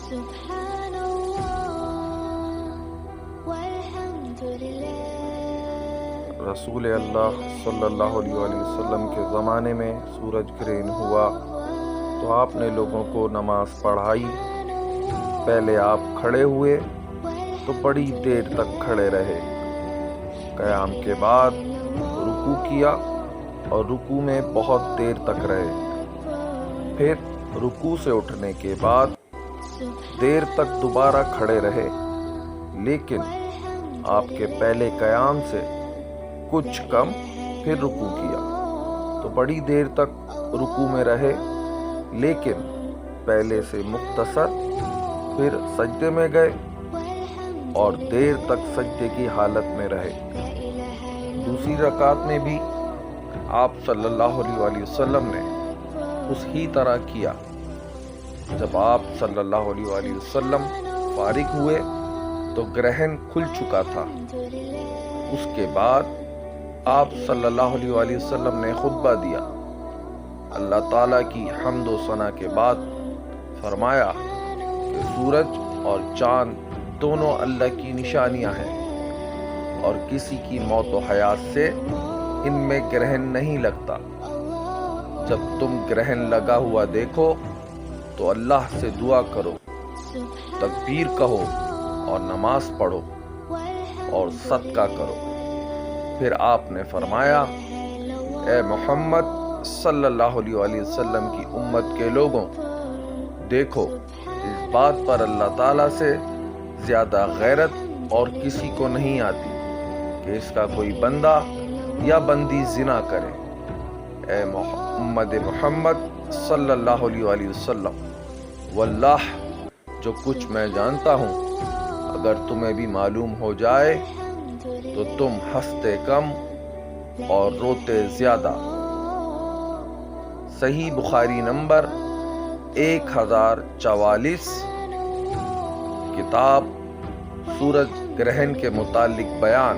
سبحان اللہ والحمد للہ۔ رسول اللہ صلی اللہ علیہ وآلہ وسلم کے زمانے میں سورج گرہن ہوا تو آپ نے لوگوں کو نماز پڑھائی۔ پہلے آپ کھڑے ہوئے تو بڑی دیر تک کھڑے رہے، قیام کے بعد رکوع کیا اور رکوع میں بہت دیر تک رہے، پھر رکوع سے اٹھنے کے بعد دیر تک دوبارہ کھڑے رہے، لیکن آپ کے پہلے قیام سے کچھ کم، پھر رکوع کیا تو بڑی دیر تک رکوع میں رہے، لیکن پہلے سے مختصر، پھر سجدے میں گئے اور دیر تک سجدے کی حالت میں رہے۔ دوسری رکعت میں بھی آپ صلی اللہ علیہ وآلہ وسلم نے اس ہی طرح کیا۔ جب آپ صلی اللہ علیہ وآلہ وسلم فارغ ہوئے تو گرہن کھل چکا تھا۔ اس کے بعد آپ صلی اللہ علیہ وآلہ وسلم نے خطبہ دیا۔ اللہ تعالیٰ کی حمد و ثنا کے بعد فرمایا کہ سورج اور چاند دونوں اللہ کی نشانیاں ہیں اور کسی کی موت و حیات سے ان میں گرہن نہیں لگتا۔ جب تم گرہن لگا ہوا دیکھو تو اللہ سے دعا کرو، تکبیر کہو اور نماز پڑھو اور صدقہ کرو۔ پھر آپ نے فرمایا، اے محمد صلی اللہ علیہ وآلہ وسلم کی امت کے لوگوں، دیکھو اس بات پر اللہ تعالیٰ سے زیادہ غیرت اور کسی کو نہیں آتی کہ اس کا کوئی بندہ یا بندی زنا کرے۔ اے امت محمد صلی اللہ علیہ وآلہ وسلم، واللہ جو کچھ میں جانتا ہوں اگر تمہیں بھی معلوم ہو جائے تو تم ہنستے کم اور روتے زیادہ۔ صحیح بخاری نمبر 1044، کتاب سورج گرہن کے متعلق بیان۔